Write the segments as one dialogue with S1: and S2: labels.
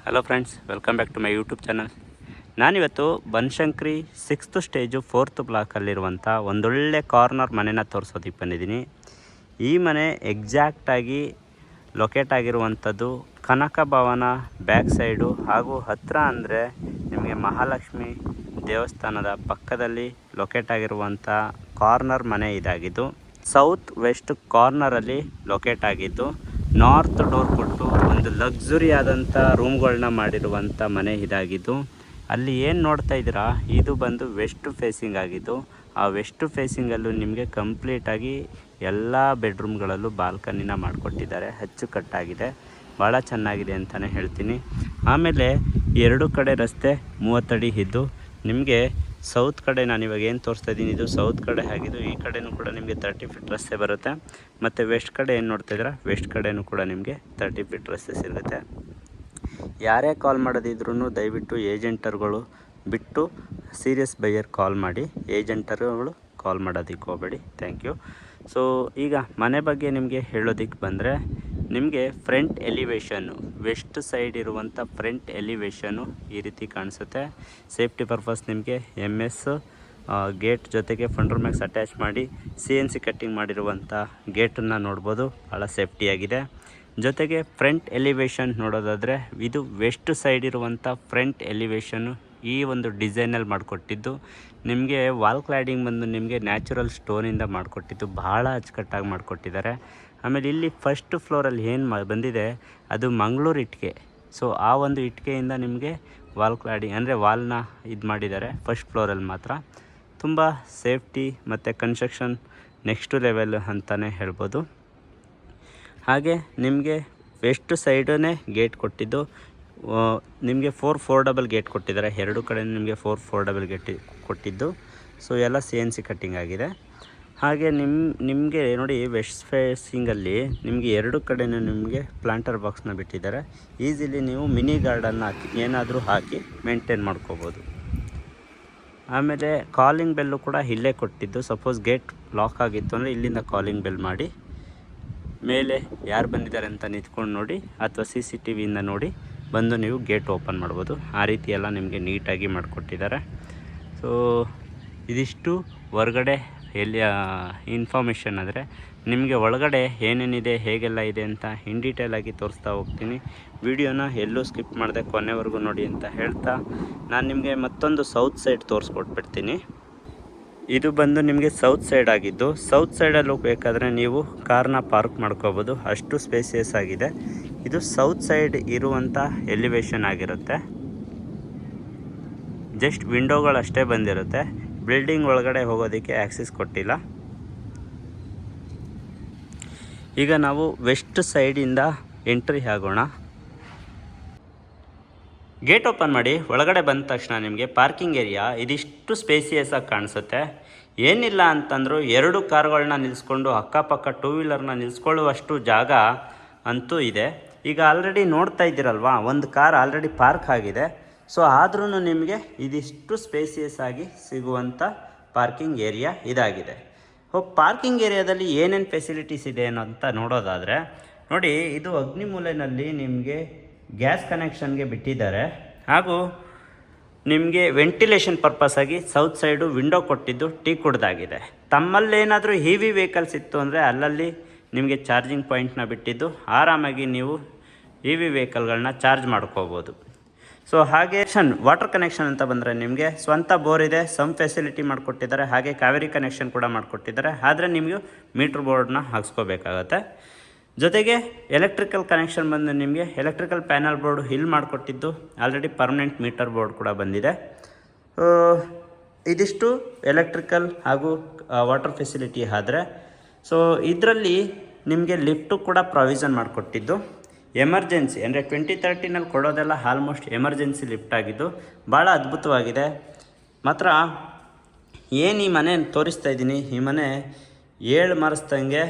S1: Hello friends, welcome back to my YouTube channel. ನಾನಿವತ್ತು Banashankari 6th stage 4th ಬ್ಲಾಕಲ್ಲಿರುವಂಥ ಒಂದೊಳ್ಳೆ corner ಮನೆನ ತೋರಿಸೋದಕ್ಕೆ ಬಂದಿದ್ದೀನಿ. ಈ ಮನೆ ಎಕ್ಸಾಕ್ಟಾಗಿ ಲೊಕೇಟ್ ಆಗಿರುವಂಥದ್ದು ಕನಕ ಭವನ ಬ್ಯಾಕ್ ಸೈಡು ಹಾಗೂ ಹತ್ತಿರ ಅಂದರೆ ನಿಮಗೆ ಮಹಾಲಕ್ಷ್ಮಿ ದೇವಸ್ಥಾನದ ಪಕ್ಕದಲ್ಲಿ ಲೊಕೇಟ್ ಆಗಿರುವಂಥ ಕಾರ್ನರ್ ಮನೆ ಇದಾಗಿದ್ದು, ಸೌತ್ ವೆಸ್ಟ್ ಕಾರ್ನರಲ್ಲಿ ಲೊಕೇಟ್ ಆಗಿದ್ದು, ನಾರ್ತ್ ಡೋರ್ ಕೊಟ್ಟು ಒಂದು ಲಕ್ಸುರಿ ಆದಂಥ ರೂಮ್ಗಳನ್ನ ಮಾಡಿರುವಂಥ ಮನೆ ಇದಾಗಿದ್ದು, ಅಲ್ಲಿ ಏನು ನೋಡ್ತಾ ಇದ್ದೀರಾ ಇದು ಬಂದು ವೆಸ್ಟ್ ಫೇಸಿಂಗ್ ಆಗಿದ್ದು, ಆ ವೆಸ್ಟ್ ಫೇಸಿಂಗಲ್ಲೂ ನಿಮಗೆ ಕಂಪ್ಲೀಟಾಗಿ ಎಲ್ಲ ಬೆಡ್ರೂಮ್ಗಳಲ್ಲೂ ಬಾಲ್ಕನಿನ ಮಾಡಿಕೊಟ್ಟಿದ್ದಾರೆ. ಅಚ್ಚುಕಟ್ಟಾಗಿದೆ, ಭಾಳ ಚೆನ್ನಾಗಿದೆ ಅಂತಲೇ ಹೇಳ್ತೀನಿ. ಆಮೇಲೆ ಎರಡು ಕಡೆ ರಸ್ತೆ 30 ಅಡಿ ಇದ್ದು ನಿಮಗೆ ಸೌತ್ ಕಡೆ ನಾನು ಇವಾಗ ಏನು ತೋರಿಸ್ತಾ ಇದ್ದೀನಿ ಇದು ಸೌತ್ ಕಡೆ ಆಗಿದ್ದು, ಈ ಕಡೆಯೂ ಕೂಡ ನಿಮಗೆ 30 ಫೀಟ್ ರಸ್ತೆ ಬರುತ್ತೆ. ಮತ್ತು ವೆಸ್ಟ್ ಕಡೆ ಏನು ನೋಡ್ತಾ ಇದ್ದೀರಾ ವೆಸ್ಟ್ ಕಡೆಯೂ ಕೂಡ ನಿಮಗೆ 30 ಫೀಟ್ ರಸ್ತೆ ಸಿಗುತ್ತೆ. ಯಾರೇ ಕಾಲ್ ಮಾಡೋದಿದ್ರೂ ದಯವಿಟ್ಟು ಏಜೆಂಟರ್ಗಳು ಬಿಟ್ಟು ಸೀರಿಯಸ್ ಬೈಯರ್ ಕಾಲ್ ಮಾಡಿ, ಏಜೆಂಟರ್ಗಳು ಕಾಲ್ ಮಾಡೋದಕ್ಕೆ ಹೋಗಬೇಡಿ. Thank you. ಸೊ ಈಗ ಮನೆ ಬಗ್ಗೆ ನಿಮಗೆ ಹೇಳೋದಕ್ಕೆ ಬಂದರೆ, ನಿಮಗೆ ಫ್ರಂಟ್ ಎಲಿವೇಶನ್ನು ವೆಸ್ಟ್ ಸೈಡ್ ಇರುವಂಥ ಫ್ರಂಟ್ ಎಲಿವೇಶನ್ನು ಈ ರೀತಿ ಕಾಣಿಸುತ್ತೆ. ಸೇಫ್ಟಿ ಪರ್ಪಸ್ ನಿಮಗೆ MS ಗೇಟ್ ಜೊತೆಗೆ ಫಂಡರ್ ಮ್ಯಾಕ್ಸ್ ಅಟ್ಯಾಚ್ ಮಾಡಿ CNC ಕಟ್ಟಿಂಗ್ ಮಾಡಿರುವಂಥ ಗೇಟನ್ನು ನೋಡ್ಬೋದು, ಭಾಳ ಸೇಫ್ಟಿಯಾಗಿದೆ. ಜೊತೆಗೆ ಫ್ರಂಟ್ ಎಲಿವೇಶನ್ ನೋಡೋದಾದರೆ ಇದು ವೆಸ್ಟ್ ಸೈಡ್ ಇರುವಂಥ ಫ್ರಂಟ್ ಎಲಿವೇಶನ್ನು ಈ ಒಂದು ಡಿಸೈನಲ್ಲಿ ಮಾಡಿಕೊಟ್ಟಿದ್ದು. ನಿಮಗೆ ವಾಲ್ ಕ್ಲಾಡಿಂಗ್ ಬಂದು ನಿಮಗೆ ನ್ಯಾಚುರಲ್ ಸ್ಟೋನಿಂದ ಮಾಡಿಕೊಟ್ಟಿದ್ದು, ಭಾಳ ಅಚ್ಚುಕಟ್ಟಾಗಿ ಮಾಡಿಕೊಟ್ಟಿದ್ದಾರೆ. ಆಮೇಲೆ ಇಲ್ಲಿ ಫಸ್ಟ್ ಫ್ಲೋರಲ್ಲಿ ಏನು ಬಂದಿದೆ ಅದು ಮಂಗಳೂರು ಇಟ್ಟಿಗೆ. ಸೊ ಆ ಒಂದು ಇಟ್ಟಿಗೆಯಿಂದ ನಿಮಗೆ ವಾಲ್ ಕ್ಲಾಡಿಂಗ್ ಅಂದರೆ ವಾಲ್ನ ಇದು ಮಾಡಿದ್ದಾರೆ ಫಸ್ಟ್ ಫ್ಲೋರಲ್ಲಿ ಮಾತ್ರ. ತುಂಬ ಸೇಫ್ಟಿ ಮತ್ತು ಕನ್ಸ್ಟ್ರಕ್ಷನ್ ನೆಕ್ಸ್ಟ್ ಲೆವೆಲ್ ಅಂತಲೇ ಹೇಳ್ಬೋದು. ಹಾಗೆ ನಿಮಗೆ ವೆಸ್ಟ್ ಸೈಡೇ ಗೇಟ್ ಕೊಟ್ಟಿದ್ದು, ನಿಮಗೆ 4 ಡಬಲ್ ಗೇಟ್ ಕೊಟ್ಟಿದ್ದಾರೆ. ಎರಡು ಕಡೆ ನಿಮಗೆ 4 ಡಬಲ್ ಗೇಟ್ ಕೊಟ್ಟಿದ್ದು. ಸೊ ಎಲ್ಲ CNC ಕಟ್ಟಿಂಗ್ ಆಗಿದೆ. ಹಾಗೆ ನಿಮಗೆ ನೋಡಿ ವೆಸ್ಟ್ ಫೇಸಿಂಗಲ್ಲಿ ನಿಮಗೆ ಎರಡು ಕಡೆಯೂ ನಿಮಗೆ ಪ್ಲಾಂಟರ್ ಬಾಕ್ಸ್ನ ಬಿಟ್ಟಿದ್ದಾರೆ. ಈಸಿಲಿ ನೀವು ಮಿನಿ ಗಾರ್ಡನ್ನ ಹಾಕಿ ಏನಾದರೂ ಹಾಕಿ ಮೇಂಟೈನ್ ಮಾಡ್ಕೋಬೋದು. ಆಮೇಲೆ ಕಾಲಿಂಗ್ ಬೆಲ್ಲು ಕೂಡ ಇಲ್ಲೇ ಕೊಟ್ಟಿದ್ದು. ಸಪೋಸ್ ಗೇಟ್ ಲಾಕ್ ಆಗಿತ್ತು ಅಂದರೆ ಇಲ್ಲಿಂದ ಕಾಲಿಂಗ್ ಬೆಲ್ ಮಾಡಿ ಮೇಲೆ ಯಾರು ಬಂದಿದ್ದಾರೆ ಅಂತ ನಿಂತ್ಕೊಂಡು ನೋಡಿ, ಅಥವಾ CCTVಯಿಂದ ನೋಡಿ ಬಂದು ನೀವು ಗೇಟ್ ಓಪನ್ ಮಾಡ್ಬೋದು. ಆ ರೀತಿ ಎಲ್ಲ ನಿಮಗೆ ನೀಟಾಗಿ ಮಾಡಿಕೊಟ್ಟಿದ್ದಾರೆ. ಸೊ ಇದಿಷ್ಟು ಹೊರಗಡೆ ಎಲ್ಲಿ ಇನ್ಫಾರ್ಮೇಷನ್. ಆದರೆ ನಿಮಗೆ ಒಳಗಡೆ ಏನೇನಿದೆ ಹೇಗೆಲ್ಲ ಇದೆ ಅಂತ ಇನ್ ಡೀಟೇಲಾಗಿ ತೋರಿಸ್ತಾ ಹೋಗ್ತೀನಿ. ವಿಡಿಯೋನ ಎಲ್ಲೂ ಸ್ಕಿಪ್ ಮಾಡದೆ ಕೊನೆವರೆಗೂ ನೋಡಿ ಅಂತ ಹೇಳ್ತಾ, ನಾನು ನಿಮಗೆ ಮತ್ತೊಂದು ಸೌತ್ ಸೈಡ್ ತೋರಿಸ್ಕೊಟ್ಬಿಡ್ತೀನಿ. ಇದು ಬಂದು ನಿಮಗೆ ಸೌತ್ ಸೈಡ್ ಆಗಿದ್ದು, ಸೌತ್ ಸೈಡಲ್ಲಿ ಹೋಗಬೇಕಾದ್ರೆ ನೀವು ಕಾರ್ನ ಪಾರ್ಕ್ ಮಾಡ್ಕೋಬೋದು, ಅಷ್ಟು ಸ್ಪೇಸಿಯಸ್ ಆಗಿದೆ. ಇದು ಸೌತ್ ಸೈಡ್ ಇರುವಂಥ ಎಲಿವೇಶನ್ ಆಗಿರುತ್ತೆ. ಜಸ್ಟ್ ವಿಂಡೋಗಳಷ್ಟೇ ಬಂದಿರುತ್ತೆ. ಬಿಲ್ಡಿಂಗ್ ಒಳಗಡೆ ಹೋಗೋದಕ್ಕೆ ಆಕ್ಸೆಸ್ ಕೊಟ್ಟಿಲ್ಲ. ಈಗ ನಾವು ವೆಸ್ಟ್ ಸೈಡಿಂದ ಎಂಟ್ರಿ ಆಗೋಣ. ಗೇಟ್ ಓಪನ್ ಮಾಡಿ ಒಳಗಡೆ ಬಂದ ತಕ್ಷಣ ನಿಮಗೆ ಪಾರ್ಕಿಂಗ್ ಏರಿಯಾ ಇದಿಷ್ಟು ಸ್ಪೇಸಿಯಸ್ ಆಗಿ ಕಾಣಿಸುತ್ತೆ. ಏನಿಲ್ಲ ಅಂತಂದರೂ 2 ಕಾರ್ಗಳನ್ನ ನಿಲ್ಲಿಸ್ಕೊಂಡು ಅಕ್ಕಪಕ್ಕ 2 ವೀಲರ್ನ ನಿಲ್ಲಿಸ್ಕೊಳ್ಳುವಷ್ಟು ಜಾಗ ಅಂತೂ ಇದೆ. ಈಗ ಆಲ್ರೆಡಿ ನೋಡ್ತಾ ಇದ್ದೀರಲ್ವಾ, ಒಂದು ಕಾರ್ ಆಲ್ರೆಡಿ ಪಾರ್ಕ್ ಆಗಿದೆ. ಸೊ ಆದ್ರೂ ನಿಮಗೆ ಇದಿಷ್ಟು ಸ್ಪೇಸಿಯಸ್ ಆಗಿ ಸಿಗುವಂಥ ಪಾರ್ಕಿಂಗ್ ಏರಿಯಾ ಇದಾಗಿದೆ. ಪಾರ್ಕಿಂಗ್ ಏರಿಯಾದಲ್ಲಿ ಏನೇನು ಫೆಸಿಲಿಟೀಸ್ ಇದೆ ಅಂತ ನೋಡೋದಾದರೆ ನೋಡಿ, ಇದು ಅಗ್ನಿಮೂಲೆಯಲ್ಲಿ ನಿಮಗೆ ಗ್ಯಾಸ್ ಕನೆಕ್ಷನ್ಗೆ ಬಿಟ್ಟಿದ್ದಾರೆ. ಹಾಗೂ ನಿಮಗೆ ವೆಂಟಿಲೇಷನ್ ಪರ್ಪಸ್ ಆಗಿ ಸೌತ್ ಸೈಡು ವಿಂಡೋ ಕೊಟ್ಟಿದ್ದು ಟೀ ಕುಡ್ದಾಗಿದೆ. ತಮ್ಮಲ್ಲೇನಾದರೂ ಹೆವಿ ವೆಹಿಕಲ್ಸ್ ಇತ್ತು ಅಂದರೆ ಅಲ್ಲಲ್ಲಿ ನಿಮಗೆ ಚಾರ್ಜಿಂಗ್ ಪಾಯಿಂಟ್ನ ಬಿಟ್ಟಿದ್ದು ಆರಾಮಾಗಿ ನೀವು ಹೆವಿ ವೆಹಿಕಲ್ಗಳನ್ನ ಚಾರ್ಜ್ ಮಾಡ್ಕೋಬೋದು. ಸೊ ಹಾಗೆ ವಾಟರ್ ಕನೆಕ್ಷನ್ ಅಂತ ಬಂದರೆ ನಿಮಗೆ ಸ್ವಂತ ಬೋರ್ ಇದೆ, ಸಮ್ ಫೆಸಿಲಿಟಿ ಮಾಡಿಕೊಟ್ಟಿದ್ದಾರೆ. ಹಾಗೆ ಕಾವೇರಿ ಕನೆಕ್ಷನ್ ಕೂಡ ಮಾಡಿಕೊಟ್ಟಿದ್ದಾರೆ. ಆದರೆ ನಿಮಗೆ ಮೀಟ್ರ್ ಬೋರ್ಡ್ನ ಹಾಕ್ಸ್ಕೋಬೇಕಾಗತ್ತೆ. ಜೊತೆಗೆ ಎಲೆಕ್ಟ್ರಿಕಲ್ ಕನೆಕ್ಷನ್ ಬಂದು ನಿಮಗೆ ಎಲೆಕ್ಟ್ರಿಕಲ್ ಪ್ಯಾನಲ್ ಬೋರ್ಡ್ ಇಲ್ಲಿ ಮಾಡಿಕೊಟ್ಟಿದ್ದು, ಆಲ್ರೆಡಿ ಪರ್ಮನೆಂಟ್ ಮೀಟರ್ ಬೋರ್ಡ್ ಕೂಡ ಬಂದಿದೆ. ಇದಿಷ್ಟು ಎಲೆಕ್ಟ್ರಿಕಲ್ ಹಾಗೂ ವಾಟರ್ ಫೆಸಿಲಿಟಿ ಆದರೆ. ಸೊ ಇದರಲ್ಲಿ ನಿಮಗೆ ಲಿಫ್ಟು ಕೂಡ ಪ್ರಾವಿಷನ್ ಮಾಡಿಕೊಟ್ಟಿದ್ದು. ಎಮರ್ಜೆನ್ಸಿ ಅಂದರೆ 2013ನಲ್ಲಿ ಕೊಡೋದೆಲ್ಲ ಆಲ್ಮೋಸ್ಟ್ ಎಮರ್ಜೆನ್ಸಿ ಲಿಫ್ಟ್ ಆಗಿದ್ದು, ಭಾಳ ಅದ್ಭುತವಾಗಿದೆ ಮಾತ್ರ. ಏನು ಈ ಮನೆ ತೋರಿಸ್ತಾ ಇದ್ದೀನಿ, ಈ ಮನೆ 7 ಮರಸ್ತಂಗೆ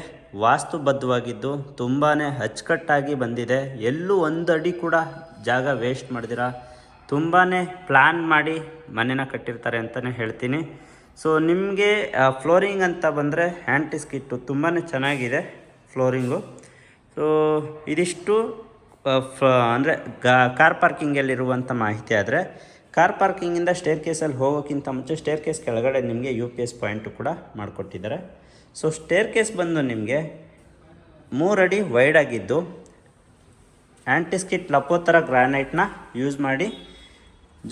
S1: ವಾಸ್ತುಬದ್ಧವಾಗಿದ್ದು ತುಂಬಾ ಅಚ್ಚುಕಟ್ಟಾಗಿ ಬಂದಿದೆ. ಎಲ್ಲೂ 1 ಅಡಿ ಕೂಡ ಜಾಗ ವೇಸ್ಟ್ ಮಾಡ್ದಿರ ತುಂಬಾ ಪ್ಲ್ಯಾನ್ ಮಾಡಿ ಮನೆನ ಕಟ್ಟಿರ್ತಾರೆ ಅಂತಲೇ ಹೇಳ್ತೀನಿ. ಸೊ ನಿಮಗೆ ಫ್ಲೋರಿಂಗ್ ಅಂತ ಬಂದರೆ ಆ್ಯಂಟಿಸ್ಕಿಟ್ಟು ತುಂಬಾ ಚೆನ್ನಾಗಿದೆ ಫ್ಲೋರಿಂಗು. ಸೊ ಇದಿಷ್ಟು ಅಂದರೆ ಕಾರ್ ಪಾರ್ಕಿಂಗಲ್ಲಿರುವಂಥ ಮಾಹಿತಿ ಆದರೆ, ಕಾರ್ ಪಾರ್ಕಿಂಗಿಂದ ಸ್ಟೇರ್ ಕೇಸಲ್ಲಿ ಹೋಗೋಕ್ಕಿಂತ ಮುಂಚೆ ಸ್ಟೇರ್ ಕೇಸ್ ಕೆಳಗಡೆ ನಿಮಗೆ UPS ಪಾಯಿಂಟು ಕೂಡ ಮಾಡಿಕೊಟ್ಟಿದ್ದಾರೆ. ಸೊ ಸ್ಟೇರ್ ಕೇಸ್ ಬಂದು ನಿಮಗೆ 3 ಅಡಿ ವೈಡ್ ಆಗಿದ್ದು ಆ್ಯಂಟಿಸ್ಕಿಟ್ ಲಪೋತ್ತರ ಗ್ರಾನೈಟ್ನ ಯೂಸ್ ಮಾಡಿ,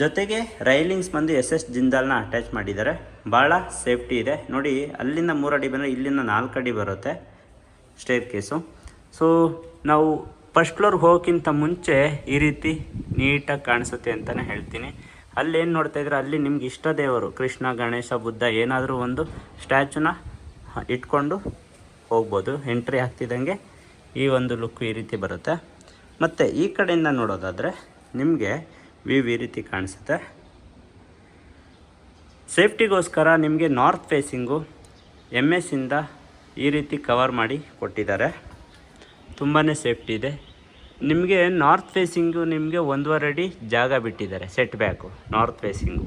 S1: ಜೊತೆಗೆ ರೈಲಿಂಗ್ಸ್ ಬಂದು SS ಜಿಂದಾಲ್ನ ಅಟ್ಯಾಚ್ ಮಾಡಿದ್ದಾರೆ. ಭಾಳ ಸೇಫ್ಟಿ ಇದೆ ನೋಡಿ. ಅಲ್ಲಿಂದ 3 ಅಡಿ ಬಂದರೆ ಇಲ್ಲಿಂದ 4 ಅಡಿ ಬರುತ್ತೆ ಸ್ಟೇರ್ ಕೇಸು. ಸೊ ನಾವು ಫಸ್ಟ್ ಫ್ಲೋರ್ಗೆ ಹೋಗೋಕ್ಕಿಂತ ಮುಂಚೆ ಈ ರೀತಿ ನೀಟಾಗಿ ಕಾಣಿಸುತ್ತೆ ಅಂತಲೇ ಹೇಳ್ತೀನಿ. ಅಲ್ಲೇನು ನೋಡ್ತಾಯಿದ್ರೆ ಅಲ್ಲಿ ನಿಮ್ಗೆ ಇಷ್ಟ ದೇವರು ಕೃಷ್ಣ, ಗಣೇಶ, ಬುದ್ಧ ಏನಾದರೂ ಒಂದು ಸ್ಟ್ಯಾಚುನ ಇಟ್ಕೊಂಡು ಹೋಗ್ಬೋದು. ಎಂಟ್ರಿ ಆಗ್ತಿದ್ದಂಗೆ ಈ ಒಂದು ಲುಕ್ ಈ ರೀತಿ ಬರುತ್ತೆ. ಮತ್ತು ಈ ಕಡೆಯಿಂದ ನೋಡೋದಾದರೆ ನಿಮಗೆ ಈ ರೀತಿ ಕಾಣಿಸುತ್ತೆ. ಸೇಫ್ಟಿಗೋಸ್ಕರ ನಿಮಗೆ ನಾರ್ತ್ ಫೇಸಿಂಗು MS ಇಂದ ಈ ರೀತಿ ಕವರ್ ಮಾಡಿ ಕೊಟ್ಟಿದ್ದಾರೆ. ತುಂಬಾ ಸೇಫ್ಟಿ ಇದೆ. ನಿಮಗೆ ನಾರ್ತ್ ಫೇಸಿಂಗು ನಿಮಗೆ 1.5 ಅಡಿ ಜಾಗ ಬಿಟ್ಟಿದ್ದಾರೆ set back north facing.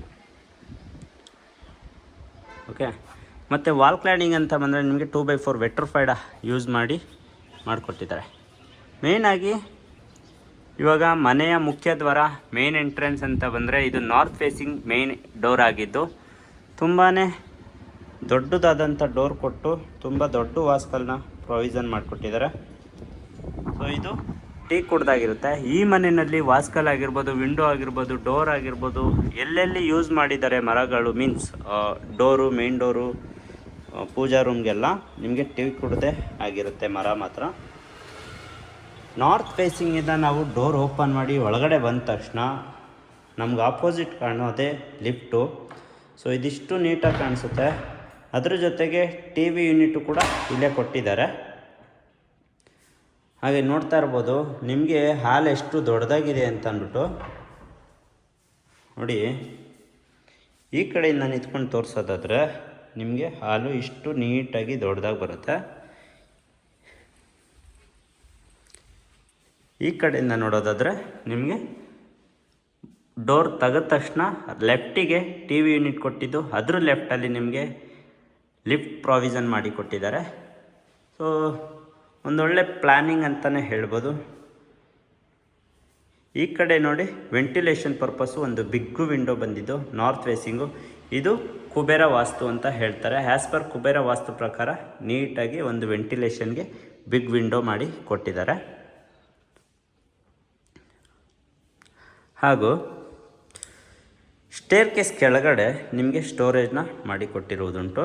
S1: Okay. ಮತ್ತು ವಾಲ್ ಕ್ಲಾಡಿಂಗ್ ಅಂತ ಬಂದರೆ ನಿಮಗೆ 2x4 ವೆಟ್ರಿಫೈಡ್ ಯೂಸ್ ಮಾಡಿಕೊಟ್ಟಿದ್ದಾರೆ. ಮೇಯ್ನಾಗಿ ಇವಾಗ ಮನೆಯ ಮುಖ್ಯ ದ್ವಾರ ಮೇನ್ ಎಂಟ್ರೆನ್ಸ್ ಅಂತ ಬಂದರೆ ಇದು ನಾರ್ತ್ ಫೇಸಿಂಗ್ ಮೇನ್ ಡೋರ್ ಆಗಿದ್ದು, ತುಂಬಾ ದೊಡ್ಡದಾದಂಥ ಡೋರ್ ಕೊಟ್ಟು ತುಂಬ ದೊಡ್ಡ ವಾಸ್ಕಲ್ನ ಪ್ರೊವಿಷನ್ ಮಾಡಿಕೊಟ್ಟಿದ್ದಾರೆ. ಸೊ ಇದು ಟೀ ಕುಡ್ದಾಗಿರುತ್ತೆ. ಈ ಮನೆಯಲ್ಲಿ ವಾಸ್ಕಲ್ ಆಗಿರ್ಬೋದು, ವಿಂಡೋ ಆಗಿರ್ಬೋದು, ಡೋರ್ ಆಗಿರ್ಬೋದು, ಎಲ್ಲೆಲ್ಲಿ ಯೂಸ್ ಮಾಡಿದ್ದಾರೆ ಮರಗಳು, ಮೀನ್ಸ್ ಡೋರು, ಮೇನ್ ಡೋರು, ಪೂಜಾ ರೂಮ್ಗೆಲ್ಲ ನಿಮಗೆ ಟೀ ಕುಡ್ದೇ ಆಗಿರುತ್ತೆ ಮರ ಮಾತ್ರ. ನಾರ್ತ್ ಫೇಸಿಂಗಿಂದ ನಾವು ಡೋರ್ ಓಪನ್ ಮಾಡಿ ಒಳಗಡೆ ಬಂದ ತಕ್ಷಣ ನಮ್ಗೆ ಆಪೋಸಿಟ್ ಕಾಣೋದೇ ಲಿಫ್ಟು. ಸೊ ಇದಿಷ್ಟು ನೀಟಾಗಿ ಕಾಣಿಸುತ್ತೆ. ಅದ್ರ ಜೊತೆಗೆ TV ಯೂನಿಟು ಕೂಡ ಇಲ್ಲೇ ಕೊಟ್ಟಿದ್ದಾರೆ. ಹಾಗೆ ನೋಡ್ತಾ ಇರ್ಬೋದು ನಿಮಗೆ ಹಾಲ್ ಎಷ್ಟು ದೊಡ್ಡದಾಗಿದೆ ಅಂತ ಅಂದ್ಬಿಟ್ಟು. ನೋಡಿ, ಈ ಕಡೆಯಿಂದ ನಿಂತ್ಕೊಂಡು ತೋರಿಸೋದಾದರೆ ನಿಮಗೆ ಹಾಲು ಇಷ್ಟು ನೀಟಾಗಿ ದೊಡ್ಡದಾಗಿ ಬರುತ್ತೆ. ಈ ಕಡೆಯಿಂದ ನೋಡೋದಾದರೆ ನಿಮಗೆ ಡೋರ್ ತೆಗೆದ ತಕ್ಷಣ ಲೆಫ್ಟಿಗೆ TV ಯೂನಿಟ್ ಕೊಟ್ಟಿದ್ದು, ಅದ್ರ ಲೆಫ್ಟಲ್ಲಿ ನಿಮಗೆ ಲಿಫ್ಟ್ ಪ್ರಾವಿಷನ್ ಮಾಡಿ ಕೊಟ್ಟಿದ್ದಾರೆ. ಸೊ ಒಂದೊಳ್ಳೆ ಪ್ಲ್ಯಾನಿಂಗ್ ಅಂತಲೇ ಹೇಳ್ಬೋದು. ಈ ಕಡೆ ನೋಡಿ ವೆಂಟಿಲೇಷನ್ ಪರ್ಪಸ್ಸು ಒಂದು ಬಿಗ್ಗು ವಿಂಡೋ ಬಂದಿದ್ದು ನಾರ್ತ್ ಫೇಸಿಂಗು. ಇದು ಕುಬೇರ ವಾಸ್ತು ಅಂತ ಹೇಳ್ತಾರೆ. ಆ್ಯಸ್ ಪರ್ ಕುಬೇರ ವಾಸ್ತು ಪ್ರಕಾರ ನೀಟಾಗಿ ಒಂದು ವೆಂಟಿಲೇಷನ್ಗೆ ಬಿಗ್ ವಿಂಡೋ ಮಾಡಿ ಕೊಟ್ಟಿದ್ದಾರೆ. ಹಾಗೂ ಸ್ಟೇರ್ ಕೇಸ್ ಕೆಳಗಡೆ ನಿಮಗೆ ಸ್ಟೋರೇಜ್ನ ಮಾಡಿಕೊಟ್ಟಿರುವುದುಂಟು.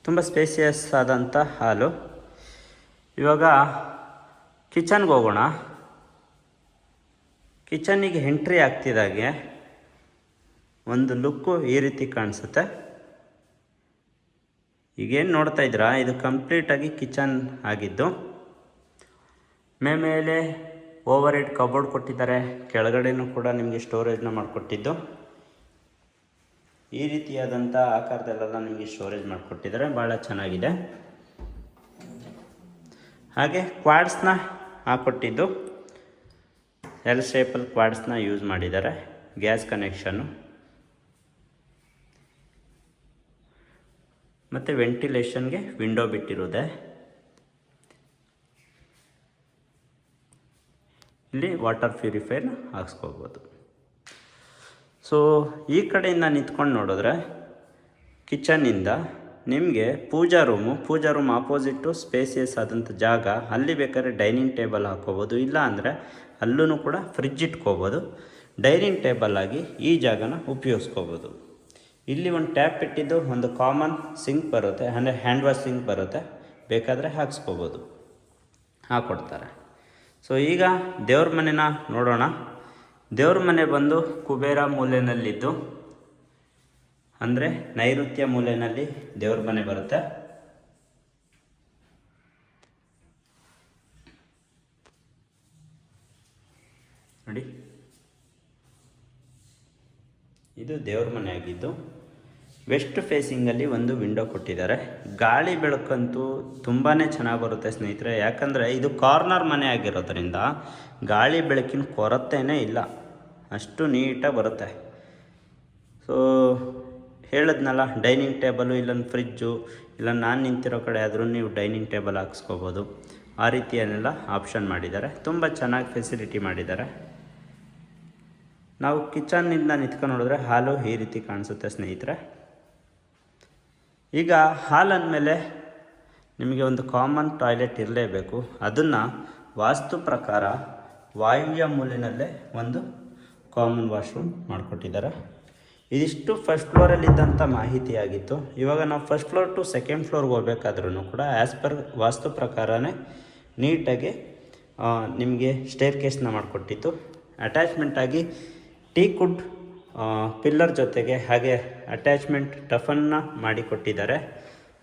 S1: ತುಂಬ ಸ್ಪೇಸಿಯಸ್ ಆದಂಥ ಹಾಲು. ಇವಾಗ ಕಿಚನ್ಗೆ ಹೋಗೋಣ. ಕಿಚನ್ನಿಗೆ ಎಂಟ್ರಿ ಆಗ್ತಿದ್ದಾಗೆ ಒಂದು ಲುಕ್ಕು ಈ ರೀತಿ ಕಾಣಿಸುತ್ತೆ. ಈಗೇನು ನೋಡ್ತಾ ಇದ್ದೀರಾ, ಇದು ಕಂಪ್ಲೀಟಾಗಿ ಕಿಚನ್ ಆಗಿದ್ದು. ಮೇಲೆ ಓವರ್ ಹೆಡ್ ಕಬೋರ್ಡ್ ಕೊಟ್ಟಿದ್ದಾರೆ. ಕೆಳಗಡೆನೂ ಕೂಡ ನಿಮಗೆ ಸ್ಟೋರೇಜ್ನ ಮಾಡಿಕೊಟ್ಟಿದ್ದು. ಈ ರೀತಿಯಾದಂಥ ಆಕಾರದಲ್ಲೆಲ್ಲ ನಿಮಗೆ ಸ್ಟೋರೇಜ್ ಮಾಡಿಕೊಟ್ಟಿದ್ದಾರೆ. ಭಾಳ ಚೆನ್ನಾಗಿದೆ. ಹಾಗೆ ಕ್ವಾಡ್ಸ್ನ ಹಾಕ್ಕೊಟ್ಟಿದ್ದು L ಶೇಪಲ್ಲಿ ಕ್ವಾಡ್ಸ್ನ ಯೂಸ್ ಮಾಡಿದ್ದಾರೆ. ಗ್ಯಾಸ್ ಕನೆಕ್ಷನ್ನು ಮತ್ತು ವೆಂಟಿಲೇಷನ್ಗೆ ವಿಂಡೋ ಬಿಟ್ಟಿರೋದೆ. ಇಲ್ಲಿ ವಾಟರ್ ಪ್ಯೂರಿಫೈರ್ನ ಹಾಕ್ಸ್ಕೋಬೋದು. ಸೊ ಈ ಕಡೆಯಿಂದ ನಿಂತ್ಕೊಂಡು ನೋಡಿದ್ರೆ ಕಿಚನ್ನಿಂದ ನಿಮಗೆ ಪೂಜಾ ರೂಮ್ ಆಪೋಸಿಟ್ಟು ಸ್ಪೇಸಿಯಸ್ ಆದಂಥ ಜಾಗ. ಅಲ್ಲಿ ಬೇಕಾದ್ರೆ ಡೈನಿಂಗ್ ಟೇಬಲ್ ಹಾಕ್ಕೋಬೋದು, ಇಲ್ಲ ಅಂದರೆ ಅಲ್ಲೂ ಕೂಡ ಫ್ರಿಜ್ ಇಟ್ಕೋಬೋದು. ಡೈನಿಂಗ್ ಟೇಬಲ್ ಆಗಿ ಈ ಜಾಗನ ಉಪಯೋಗಿಸ್ಕೋಬೋದು. ಇಲ್ಲಿ ಒಂದು ಟ್ಯಾಪ್ ಇಟ್ಟಿದ್ದು ಒಂದು ಕಾಮನ್ ಸಿಂಕ್ ಬರುತ್ತೆ, ಅಂದರೆ ಹ್ಯಾಂಡ್ ವಾಶ್ ಸಿಂಕ್ ಬರುತ್ತೆ. ಬೇಕಾದರೆ ಹಾಕ್ಸ್ಕೋಬೋದು, ಹಾಕ್ಕೊಡ್ತಾರೆ. ಸೊ ಈಗ ದೇವ್ರ ಮನೆನ ನೋಡೋಣ. ದೇವ್ರ ಮನೆ ಬಂದು ಕುಬೇರ ಮೂಲೆಯಲ್ಲಿದ್ದು, ಅಂದರೆ ನೈಋತ್ಯ ಮೂಲೆಯಲ್ಲಿ ದೇವ್ರ ಮನೆ ಬರುತ್ತೆ. ನೋಡಿ, ಇದು ದೇವ್ರ ಮನೆ ಆಗಿದ್ದು ವೆಸ್ಟ್ ಫೇಸಿಂಗಲ್ಲಿ ಒಂದು ವಿಂಡೋ ಕೊಟ್ಟಿದ್ದಾರೆ. ಗಾಳಿ ಬೆಳಕಂತೂ ತುಂಬಾ ಚೆನ್ನಾಗಿ ಬರುತ್ತೆ ಸ್ನೇಹಿತರೆ. ಯಾಕಂದರೆ ಇದು ಕಾರ್ನರ್ ಮನೆ ಆಗಿರೋದ್ರಿಂದ ಗಾಳಿ ಬೆಳಕಿನ ಕೊರತೆಯೇ ಇಲ್ಲ, ಅಷ್ಟು ನೀಟಾಗಿ ಬರುತ್ತೆ. ಸೊ ಹೇಳಿದ್ನಲ್ಲ, ಡೈನಿಂಗ್ ಟೇಬಲು, ಇಲ್ಲೊಂದು ಫ್ರಿಜ್ಜು, ಇಲ್ಲ ನಾನು ನಿಂತಿರೋ ಕಡೆ ಆದರೂ ನೀವು ಡೈನಿಂಗ್ ಟೇಬಲ್ ಹಾಕ್ಸ್ಕೋಬೋದು. ಆ ರೀತಿಯನ್ನೆಲ್ಲ ಆಪ್ಷನ್ ಮಾಡಿದ್ದಾರೆ. ತುಂಬ ಚೆನ್ನಾಗಿ ಫೆಸಿಲಿಟಿ ಮಾಡಿದ್ದಾರೆ. ನಾವು ಕಿಚನ್ನಿಂದ ನಿಂತ್ಕೊಂಡು ನೋಡಿದ್ರೆ ಹಾಲು ಈ ರೀತಿ ಕಾಣಿಸುತ್ತೆ ಸ್ನೇಹಿತರೆ. ಈಗ ಹಾಲ್ ಅಂದಮೇಲೆ ನಿಮಗೆ ಒಂದು ಕಾಮನ್ ಟಾಯ್ಲೆಟ್ ಇರಲೇಬೇಕು. ಅದನ್ನು ವಾಸ್ತು ಪ್ರಕಾರ ವಾಯುವ್ಯ ಮೂಲೆಯಲ್ಲೇ ಒಂದು ಕಾಮನ್ ವಾಶ್ರೂಮ್ ಮಾಡಿಕೊಟ್ಟಿದ್ದಾರೆ. ಇದಿಷ್ಟು ಫಸ್ಟ್ ಫ್ಲೋರಲ್ಲಿದ್ದಂಥ ಮಾಹಿತಿಯಾಗಿತ್ತು. ಇವಾಗ ನಾವು ಫಸ್ಟ್ ಫ್ಲೋರ್ ಟು ಸೆಕೆಂಡ್ ಫ್ಲೋರ್ಗೆ ಹೋಗ್ಬೇಕಾದ್ರೂ ಕೂಡ ಆ್ಯಸ್ ಪರ್ ವಾಸ್ತು ಪ್ರಕಾರನೇ ನೀಟಾಗಿ ನಿಮಗೆ ಸ್ಟೇರ್ ಕೇಸ್ನ ಮಾಡಿಕೊಟ್ಟಿತ್ತು. ಅಟ್ಯಾಚ್ಮೆಂಟಾಗಿ ಟೀಕುಡ್ ಪಿಲ್ಲರ್ ಜೊತೆಗೆ ಹಾಗೆ ಅಟ್ಯಾಚ್ಮೆಂಟ್ ಟಫನ್ನ ಮಾಡಿಕೊಟ್ಟಿದ್ದಾರೆ.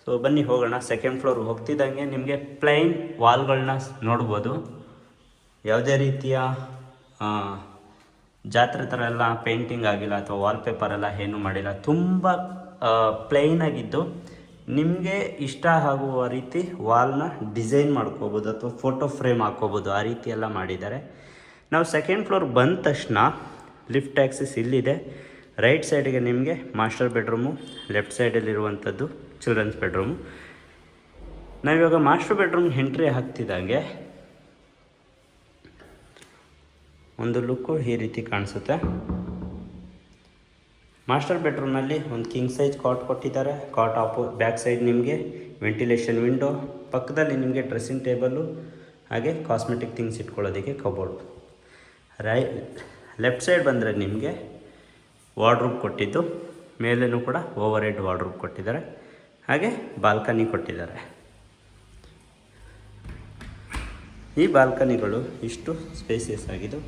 S1: ಸೊ ಬನ್ನಿ ಹೋಗೋಣ. ಸೆಕೆಂಡ್ ಫ್ಲೋರ್ ಹೋಗ್ತಿದ್ದಂಗೆ ನಿಮಗೆ ಪ್ಲೈನ್ ವಾಲ್ಗಳನ್ನ ನೋಡ್ಬೋದು. ಯಾವುದೇ ರೀತಿಯ ಜಾತ್ರೆ ಥರ ಎಲ್ಲ ಪೇಂಟಿಂಗ್ ಆಗಿಲ್ಲ ಅಥವಾ ವಾಲ್ಪೇಪರೆಲ್ಲ ಏನೂ ಮಾಡಿಲ್ಲ. ತುಂಬ ಪ್ಲೈನಾಗಿದ್ದು ನಿಮಗೆ ಇಷ್ಟ ಆಗುವ ರೀತಿ ವಾಲ್ನ ಡಿಸೈನ್ ಮಾಡ್ಕೋಬೋದು ಅಥವಾ ಫೋಟೋ ಫ್ರೇಮ್ ಹಾಕ್ಕೋಬೋದು. ಆ ರೀತಿ ಎಲ್ಲ ಮಾಡಿದ್ದಾರೆ. ನಾವು ಸೆಕೆಂಡ್ ಫ್ಲೋರ್ ಬಂದ ತಕ್ಷಣ ಲಿಫ್ಟ್ ಆ್ಯಕ್ಸಸ್ ಇಲ್ಲಿದೆ. ರೈಟ್ ಸೈಡಿಗೆ ನಿಮಗೆ ಮಾಸ್ಟರ್ ಬೆಡ್ರೂಮು, ಲೆಫ್ಟ್ ಸೈಡಲ್ಲಿರುವಂಥದ್ದು ಚಿಲ್ಡ್ರನ್ಸ್ ಬೆಡ್ರೂಮು. ನಾವಿವಾಗ ಮಾಸ್ಟರ್ ಬೆಡ್ರೂಮ್ ಎಂಟ್ರಿ ಆಗ್ತಿದ್ದಂಗೆ ಒಂದು ಲುಕ್ಕು ಈ ರೀತಿ ಕಾಣಿಸುತ್ತೆ. ಮಾಸ್ಟರ್ ಬೆಡ್ರೂಮ್ನಲ್ಲಿ ಒಂದು ಕಿಂಗ್ ಸೈಜ್ ಕಾಟ್ ಕೊಟ್ಟಿದ್ದಾರೆ. ಕಾಟ್ ಬ್ಯಾಕ್ ಸೈಡ್ ನಿಮಗೆ ವೆಂಟಿಲೇಷನ್ ವಿಂಡೋ, ಪಕ್ಕದಲ್ಲಿ ನಿಮಗೆ ಡ್ರೆಸ್ಸಿಂಗ್ ಟೇಬಲ್ಲು ಹಾಗೆ ಕಾಸ್ಮೆಟಿಕ್ ಥಿಂಗ್ಸ್ ಇಟ್ಕೊಳ್ಳೋದಕ್ಕೆ ಕಬೋರ್ಡ್. ಲೆಫ್ಟ್ ಸೈಡ್ ಬಂದರೆ ನಿಮಗೆ ವಾರ್ಡ್ರೂಬ್ ಕೊಟ್ಟಿದ್ದು, ಮೇಲೇನೂ ಕೂಡ ಓವರ್ ಹೆಡ್ ವಾರ್ಡ್ರೂಬ್ ಕೊಟ್ಟಿದ್ದಾರೆ. ಹಾಗೆ ಬಾಲ್ಕನಿ ಕೊಟ್ಟಿದ್ದಾರೆ. ಈ ಬಾಲ್ಕನಿಗಳು ಇಷ್ಟು ಸ್ಪೇಸಿಯಸ್ ಆಗಿದ್ದು,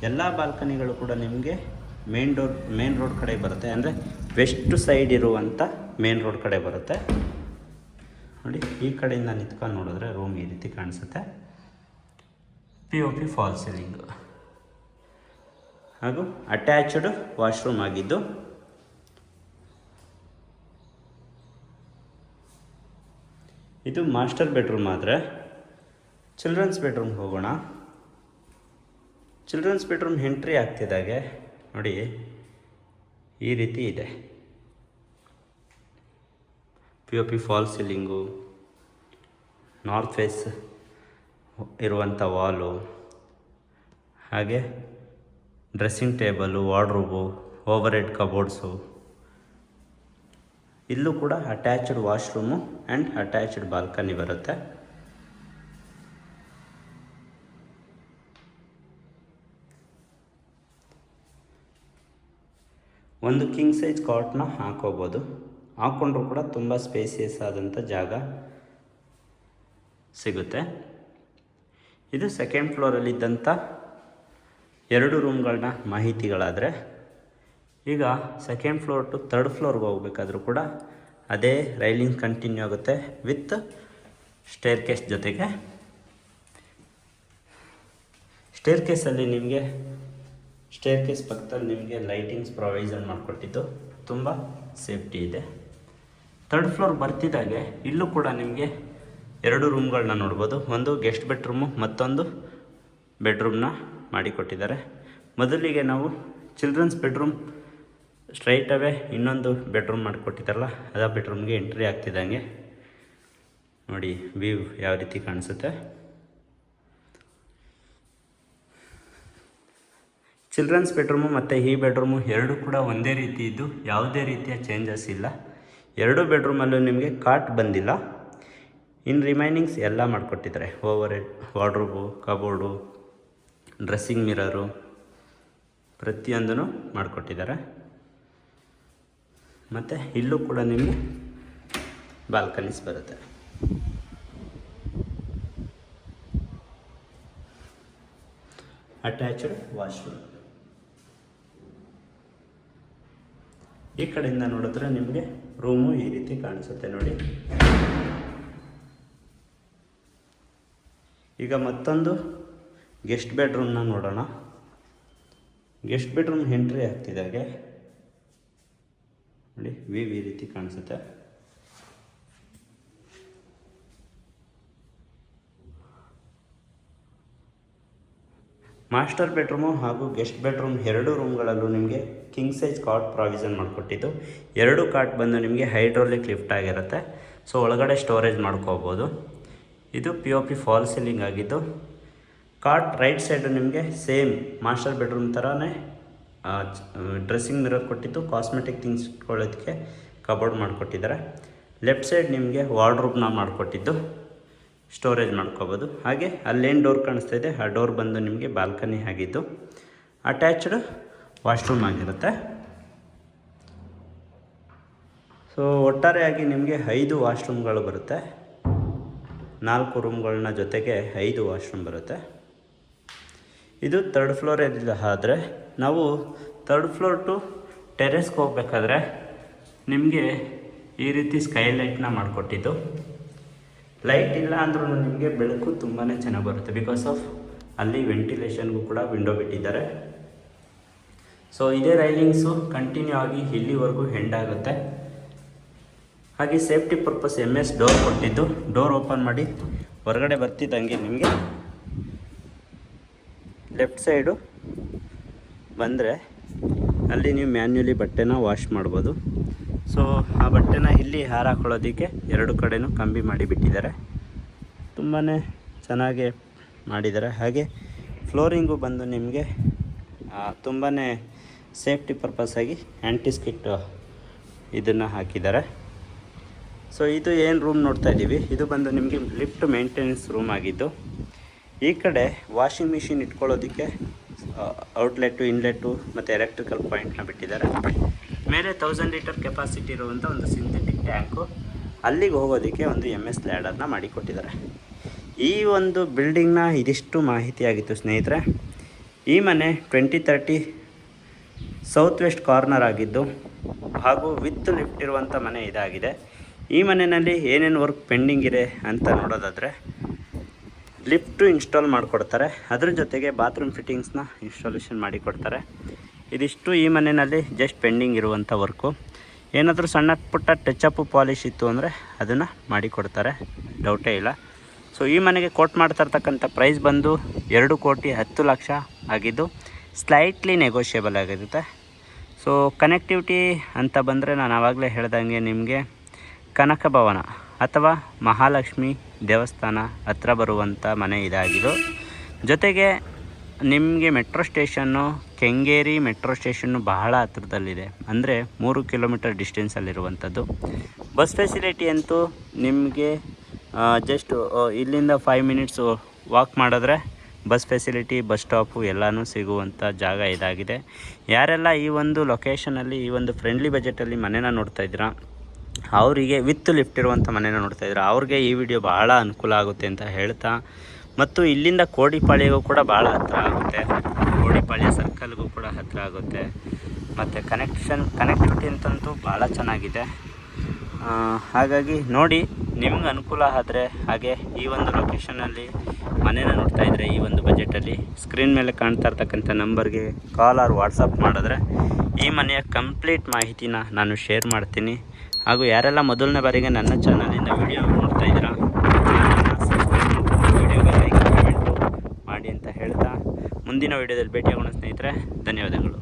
S1: ಎಲ್ಲ ಬಾಲ್ಕನಿಗಳು ಕೂಡ ನಿಮಗೆ ಮೇನ್ ರೋಡ್ ಕಡೆ ಬರುತ್ತೆ. ಅಂದರೆ ವೆಸ್ಟ್ ಸೈಡ್ ಇರುವಂಥ ಮೇನ್ ರೋಡ್ ಕಡೆ ಬರುತ್ತೆ. ನೋಡಿ, ಈ ಕಡೆಯಿಂದ ನಿಂತ್ಕೊಂಡು ನೋಡಿದ್ರೆ ರೂಮ್ ಈ ರೀತಿ ಕಾಣಿಸುತ್ತೆ. POP ಫಾಲ್ ಸೀಲಿಂಗ್ ಹಾಗೂ ಅಟ್ಯಾಚ್ಡ್ ವಾಶ್ರೂಮ್ ಆಗಿದ್ದು, ಇದು ಮಾಸ್ಟರ್ ಬೆಡ್ರೂಮ್. ಆದರೆ ಚಿಲ್ಡ್ರನ್ಸ್ ಬೆಡ್ರೂಮ್ಗೆ ಹೋಗೋಣ. ಚಿಲ್ಡ್ರನ್ಸ್ ಬೆಡ್ರೂಮ್ ಎಂಟ್ರಿ ಆಗ್ತಿದ್ದಾಗೆ ನೋಡಿ ಈ ರೀತಿ ಇದೆ. POP false ceiling, north face ಇರುವಂಥ ವಾಲು, ಹಾಗೆ dressing table, wardrobe, over head cupboards. ಇಲ್ಲೂ ಕೂಡ attached washroom and attached balcony ಬರುತ್ತೆ. ಒಂದು ಕಿಂಗ್ ಸೈಜ್ ಕಾಟ್ನ ಹಾಕೋಬೋದು. ಹಾಕ್ಕೊಂಡ್ರೂ ಕೂಡ ತುಂಬ ಸ್ಪೇಸಿಯಸ್ ಆದಂಥ ಜಾಗ ಸಿಗುತ್ತೆ. ಇದು ಸೆಕೆಂಡ್ ಫ್ಲೋರಲ್ಲಿದ್ದಂಥ 2 ರೂಮ್ಗಳನ್ನ ಮಾಹಿತಿಗಳಾದರೆ, ಈಗ ಸೆಕೆಂಡ್ ಫ್ಲೋರ್ ಟು ಥರ್ಡ್ ಫ್ಲೋರ್ಗೆ ಹೋಗಬೇಕಾದ್ರೂ ಕೂಡ ಅದೇ ರೈಲಿಂಗ್ ಕಂಟಿನ್ಯೂ ಆಗುತ್ತೆ ವಿತ್ ಸ್ಟೇರ್ ಕೇಸ್ ಜೊತೆಗೆ. ಸ್ಟೇರ್ ಕೇಸಲ್ಲಿ ನಿಮಗೆ ಸ್ಟೇರ್ ಕೇಸ್ ಪಕ್ಕದಲ್ಲಿ ನಿಮಗೆ ಲೈಟಿಂಗ್ಸ್ ಪ್ರೊವೈಸನ್ ಮಾಡಿಕೊಟ್ಟಿದ್ದು ತುಂಬ ಸೇಫ್ಟಿ ಇದೆ. ಥರ್ಡ್ ಫ್ಲೋರ್ ಬರ್ತಿದ್ದಾಗೆ ಇಲ್ಲೂ ಕೂಡ ನಿಮಗೆ 2 ರೂಮ್ಗಳನ್ನ ನೋಡ್ಬೋದು. ಒಂದು ಗೆಸ್ಟ್ ಬೆಡ್ರೂಮು, ಮತ್ತೊಂದು ಬೆಡ್ರೂಮ್ನ ಮಾಡಿಕೊಟ್ಟಿದ್ದಾರೆ. ಮೊದಲಿಗೆ ನಾವು ಚಿಲ್ಡ್ರನ್ಸ್ ಬೆಡ್ರೂಮ್ ಸ್ಟ್ರೈಟ್ ಅವೇ ಇನ್ನೊಂದು ಬೆಡ್ರೂಮ್ ಮಾಡಿಕೊಟ್ಟಿದ್ದಾರಲ್ಲ, ಅದ ಬೆಡ್ರೂಮ್ಗೆ ಎಂಟ್ರಿ ಆಗ್ತಿದ್ದಂಗೆ ನೋಡಿ ವ್ಯೂ ಯಾವ ರೀತಿ ಕಾಣಿಸುತ್ತೆ. ಚಿಲ್ಡ್ರನ್ಸ್ ಬೆಡ್ರೂಮು ಮತ್ತು ಈ ಬೆಡ್ರೂಮು 2 ಕೂಡ ಒಂದೇ ರೀತಿ ಇದ್ದು ಯಾವುದೇ ರೀತಿಯ ಚೇಂಜಸ್ ಇಲ್ಲ. 2 ಬೆಡ್ರೂಮಲ್ಲೂ ನಿಮಗೆ ಕಾಟ್ ಬಂದಿಲ್ಲ. ಇನ್ ರಿಮೈನಿಂಗ್ಸ್ ಎಲ್ಲ ಮಾಡಿಕೊಟ್ಟಿದ್ದಾರೆ. Over head wardrobe, cupboard, dressing mirror ಪ್ರತಿಯೊಂದೂ ಮಾಡಿಕೊಟ್ಟಿದ್ದಾರೆ. ಮತ್ತು ಇಲ್ಲೂ ಕೂಡ ನಿಮಗೆ ಬಾಲ್ಕನೀಸ್ ಬರುತ್ತೆ. Attached washroom. ಈ ಕಡೆಯಿಂದ ನೋಡಿದ್ರೆ ನಿಮಗೆ ರೂಮು ಈ ರೀತಿ ಕಾಣಿಸುತ್ತೆ ನೋಡಿ. ಈಗ ಮತ್ತೊಂದು ಗೆಸ್ಟ್ ಬೆಡ್ರೂಮ್ನ ನೋಡೋಣ. ಗೆಸ್ಟ್ ಬೆಡ್ರೂಮ್ ಎಂಟ್ರಿ ಆಗ್ತಿದ್ದಾಗೆ ನೋಡಿ ವ್ಯೂ ಈ ರೀತಿ ಕಾಣಿಸುತ್ತೆ. ಮಾಸ್ಟರ್ ಬೆಡ್ರೂಮು ಹಾಗೂ ಗೆಸ್ಟ್ ಬೆಡ್ರೂಮ್ 2 ರೂಮ್ಗಳಲ್ಲೂ ನಿಮಗೆ ಕಿಂಗ್ ಸೈಜ್ ಕಾಟ್ ಪ್ರಾವಿಷನ್ ಮಾಡಿಕೊಟ್ಟಿದ್ದು. 2 ಕಾಟ್ ಬಂದು ನಿಮಗೆ ಹೈಡ್ರೋಲಿಕ್ ಲಿಫ್ಟ್ ಆಗಿರುತ್ತೆ. ಸೊ ಒಳಗಡೆ ಸ್ಟೋರೇಜ್ ಮಾಡ್ಕೋಬೋದು. ಇದು POP ಫಾಲ್ ಸೀಲಿಂಗ್ ಆಗಿದ್ದು. ಕಾಟ್ ರೈಟ್ ಸೈಡು ನಿಮಗೆ ಸೇಮ್ ಮಾಸ್ಟರ್ ಬೆಡ್ರೂಮ್ ಥರನೇ ಡ್ರೆಸ್ಸಿಂಗ್ ಮಿರರ್ ಕೊಟ್ಟಿದ್ದು, ಕಾಸ್ಮೆಟಿಕ್ ಥಿಂಗ್ಸ್ ಇಟ್ಕೊಳ್ಳೋದಕ್ಕೆ ಕಬೋರ್ಡ್ ಮಾಡಿಕೊಟ್ಟಿದ್ದಾರೆ. ಲೆಫ್ಟ್ ಸೈಡ್ ನಿಮಗೆ ವಾರ್ಡ್ರೋಬ್ನ ಮಾಡಿಕೊಟ್ಟಿದ್ದು, ಸ್ಟೋರೇಜ್ ಮಾಡ್ಕೋಬೋದು. ಹಾಗೆ ಅಲ್ಲೇನು ಡೋರ್ ಕಾಣಿಸ್ತಾ ಇದೆ ಆ ಡೋರ್ ಬಂದು ನಿಮಗೆ ಬಾಲ್ಕನಿ ಆಗಿದ್ದು, ಅಟ್ಯಾಚ್ಡ್ ವಾಶ್ರೂಮ್ ಆಗಿರುತ್ತೆ. ಸೊ ಒಟ್ಟಾರೆಯಾಗಿ ನಿಮಗೆ 5 ವಾಶ್ರೂಮ್ಗಳು ಬರುತ್ತೆ. 4 ರೂಮ್ಗಳನ್ನ ಜೊತೆಗೆ 5 ವಾಶ್ರೂಮ್ ಬರುತ್ತೆ. ಇದು 3rd ಫ್ಲೋರ್ ಆದರೆ ನಾವು 3rd ಫ್ಲೋರ್ ಟು ಟೆರೆಸ್ಗೆ ಹೋಗ್ಬೇಕಾದ್ರೆ ನಿಮಗೆ ಈ ರೀತಿ ಸ್ಕೈಲೈಟ್ನ ಮಾಡಿಕೊಟ್ಟಿದ್ದು. ಲೈಟ್ ಇಲ್ಲ ಅಂದ್ರೂ ನಿಮಗೆ ಬೆಳಕು ತುಂಬಾ ಚೆನ್ನಾಗಿ ಬರುತ್ತೆ. ಬಿಕಾಸ್ ಆಫ್ ಅಲ್ಲಿ ವೆಂಟಿಲೇಷನ್ಗೂ ಕೂಡ ವಿಂಡೋ ಬಿಟ್ಟಿದ್ದಾರೆ. ಸೊ ಇದೇ ರೈಲಿಂಗ್ಸು ಕಂಟಿನ್ಯೂ ಆಗಿ ಇಲ್ಲಿವರೆಗೂ ಎಂಡ್ ಆಗುತ್ತೆ. ಹಾಗೆ ಸೇಫ್ಟಿ ಪರ್ಪಸ್ MS ಡೋರ್ ಕೊಟ್ಟಿದ್ದು, ಡೋರ್ ಓಪನ್ ಮಾಡಿ ಹೊರಗಡೆ ಬರ್ತಿದ್ದಂಗೆ ನಿಮಗೆ ಲೆಫ್ಟ್ ಸೈಡು ಬಂದರೆ ಅಲ್ಲಿ ನೀವು ಮ್ಯಾನ್ಯುಲಿ ಬಟ್ಟೆನ ವಾಶ್ ಮಾಡ್ಬೋದು. ಸೊ ಆ ಬಟ್ಟೆನ ಇಲ್ಲಿ ಹಾರಾಕೊಳ್ಳೋದಕ್ಕೆ 2 ಕಡೆನೂ ಕಂಬಿ ಮಾಡಿಬಿಟ್ಟಿದ್ದಾರೆ. ತುಂಬಾ ಚೆನ್ನಾಗಿ ಮಾಡಿದ್ದಾರೆ. ಹಾಗೆ ಫ್ಲೋರಿಂಗು ಬಂದು ನಿಮಗೆ ತುಂಬಾ ಸೇಫ್ಟಿ ಪರ್ಪಸ್ಸಾಗಿ ಆ್ಯಂಟಿಸ್ಕಿಟ್ ಇದನ್ನು ಹಾಕಿದ್ದಾರೆ. ಸೊ ಇದು ಏನು ರೂಮ್ ನೋಡ್ತಾ ಇದ್ದೀವಿ, ಇದು ಬಂದು ನಿಮಗೆ ಲಿಫ್ಟ್ ಮೇಂಟೆನೆನ್ಸ್ ರೂಮ್ ಆಗಿದ್ದು, ಈ ಕಡೆ ವಾಷಿಂಗ್ ಮಿಷಿನ್ ಇಟ್ಕೊಳ್ಳೋದಕ್ಕೆ ಔಟ್ಲೆಟ್ಟು, ಇನ್ಲೆಟ್ಟು ಮತ್ತು ಎಲೆಕ್ಟ್ರಿಕಲ್ ಪಾಯಿಂಟ್ನ ಬಿಟ್ಟಿದ್ದಾರೆ. ಮೇಲೆ 1000 ಲೀಟರ್ ಕೆಪಾಸಿಟಿ ಇರುವಂಥ ಒಂದು ಸಿಂಥೆಟಿಕ್ ಟ್ಯಾಂಕು, ಅಲ್ಲಿಗೆ ಹೋಗೋದಕ್ಕೆ ಒಂದು MS ಲ್ಯಾಡರ್ನ ಮಾಡಿಕೊಟ್ಟಿದ್ದಾರೆ. ಈ ಒಂದು ಬಿಲ್ಡಿಂಗ್ನ ಇದಿಷ್ಟು ಮಾಹಿತಿಯಾಗಿತ್ತು ಸ್ನೇಹಿತರೆ. ಈ ಮನೆ 2030 ಸೌತ್ ವೆಸ್ಟ್ ಕಾರ್ನರ್ ಆಗಿದ್ದು ಹಾಗೂ ವಿತ್ ಲಿಫ್ಟ್ ಇರುವಂಥ ಮನೆ ಇದಾಗಿದೆ. ಈ ಮನೆಯಲ್ಲಿ ಏನೇನು ವರ್ಕ್ ಪೆಂಡಿಂಗ್ ಇದೆ ಅಂತ ನೋಡೋದಾದರೆ, ಲಿಫ್ಟು ಇನ್ಸ್ಟಾಲ್ ಮಾಡಿಕೊಡ್ತಾರೆ, ಅದ್ರ ಜೊತೆಗೆ ಬಾತ್ರೂಮ್ ಫಿಟ್ಟಿಂಗ್ಸ್ನ ಇನ್ಸ್ಟಾಲೇಷನ್ ಮಾಡಿಕೊಡ್ತಾರೆ. ಇದಿಷ್ಟು ಈ ಮನೆಯಲ್ಲಿ ಜಸ್ಟ್ ಪೆಂಡಿಂಗ್ ಇರುವಂಥ ವರ್ಕು. ಏನಾದರೂ ಸಣ್ಣ ಪುಟ್ಟ ಟಚಪ್ಪು ಪಾಲಿಶ್ ಇತ್ತು ಅಂದರೆ ಅದನ್ನು ಮಾಡಿಕೊಡ್ತಾರೆ, ಡೌಟೇ ಇಲ್ಲ. ಸೊ ಈ ಮನೆಗೆ ಕೋಟ್ ಮಾಡ್ತಾ ಇರ್ತಕ್ಕಂಥ ಪ್ರೈಸ್ ಬಂದು 2,10,00,000 ಆಗಿದ್ದು ಸ್ಲೈಟ್ಲಿ ನೆಗೋಷಿಯಬಲ್ ಆಗಿರುತ್ತೆ. ಸೊ ಕನೆಕ್ಟಿವಿಟಿ ಅಂತ ಬಂದರೆ ನಾನು ಆವಾಗಲೇ ಹೇಳ್ದಂಗೆ ನಿಮಗೆ ಕನಕ ಭವನ ಅಥವಾ ಮಹಾಲಕ್ಷ್ಮಿ ದೇವಸ್ಥಾನ ಹತ್ರ ಬರುವಂಥ ಮನೆ ಇದಾಗಿದ್ದು, ಜೊತೆಗೆ ನಿಮಗೆ metro station Kengeri metro station ಬಹಳ ಹತ್ರದಲ್ಲಿದೆ. ಅಂದರೆ 3 ಕಿಲೋಮೀಟರ್ ಡಿಸ್ಟೆನ್ಸಲ್ಲಿರುವಂಥದ್ದು. ಬಸ್ ಫೆಸಿಲಿಟಿ ಅಂತೂ ನಿಮಗೆ ಜಸ್ಟ್ ಇಲ್ಲಿಂದ 5 ಮಿನಿಟ್ಸು ವಾಕ್ ಮಾಡಿದ್ರೆ ಬಸ್ ಫೆಸಿಲಿಟಿ, ಬಸ್ ಸ್ಟಾಪು ಎಲ್ಲನೂ ಸಿಗುವಂಥ ಜಾಗ ಇದಾಗಿದೆ. ಯಾರೆಲ್ಲ ಈ ಒಂದು ಲೊಕೇಶನಲ್ಲಿ ಈ ಒಂದು ಫ್ರೆಂಡ್ಲಿ ಬಜೆಟಲ್ಲಿ ಮನೆನ ನೋಡ್ತಾ ಇದ್ದೀರಾ, ಅವರಿಗೆ ವಿತ್ ಲಿಫ್ಟ್ ಇರುವಂಥ ಮನೆನ ನೋಡ್ತಾ ಇದ್ದೀರಾ, ಅವ್ರಿಗೆ ಈ ವಿಡಿಯೋ ಭಾಳ ಅನುಕೂಲ ಆಗುತ್ತೆ ಅಂತ ಹೇಳ್ತಾ, ಮತ್ತು ಇಲ್ಲಿಂದ ಕೋಡಿಪಾಳ್ಯಗೂ ಕೂಡ ಭಾಳ ಹತ್ತಿರ ಆಗುತ್ತೆ, ಕೋಡಿಪಾಳ್ಯ ಸರ್ಕಲ್ಗೂ ಕೂಡ ಹತ್ತಿರ ಆಗುತ್ತೆ. ಮತ್ತು ಕನೆಕ್ಟಿವಿಟಿ ಅಂತಂತೂ ಭಾಳ ಚೆನ್ನಾಗಿದೆ. ಹಾಗಾಗಿ ನೋಡಿ, ನಿಮ್ಗೆ ಅನುಕೂಲ ಆದರೆ, ಹಾಗೆ ಈ ಒಂದು ಲೊಕೇಶನಲ್ಲಿ ಮನೇನ ನೋಡ್ತಾ ಇದ್ದರೆ ಈ ಒಂದು ಬಜೆಟಲ್ಲಿ ಸ್ಕ್ರೀನ್ ಮೇಲೆ ಕಾಣ್ತಾ ಇರ್ತಕ್ಕಂಥ ನಂಬರ್ಗೆ ಕಾಲ್ ಆರ್ ವಾಟ್ಸಪ್ ಮಾಡಿದ್ರೆ ಈ ಮನೆಯ ಕಂಪ್ಲೀಟ್ ಮಾಹಿತಿನ ನಾನು ಶೇರ್ ಮಾಡ್ತೀನಿ. ಹಾಗೂ ಯಾರೆಲ್ಲ ಮೊದಲನೇ ಬಾರಿಗೆ ನನ್ನ ಚಾನಲಿಂದ ವಿಡಿಯೋ ನೋಡ್ತಾ ಇದ್ದೀರಾ, ವಿಡಿಯೋಗೆ ಲೈಕ್ ಕಮೆಂಟು ಮಾಡಿ ಅಂತ ಹೇಳ್ತಾ ಮುಂದಿನ ವಿಡಿಯೋದಲ್ಲಿ ಭೇಟಿಯಾಗೋಣ ಸ್ನೇಹಿತರೆ. ಧನ್ಯವಾದಗಳು.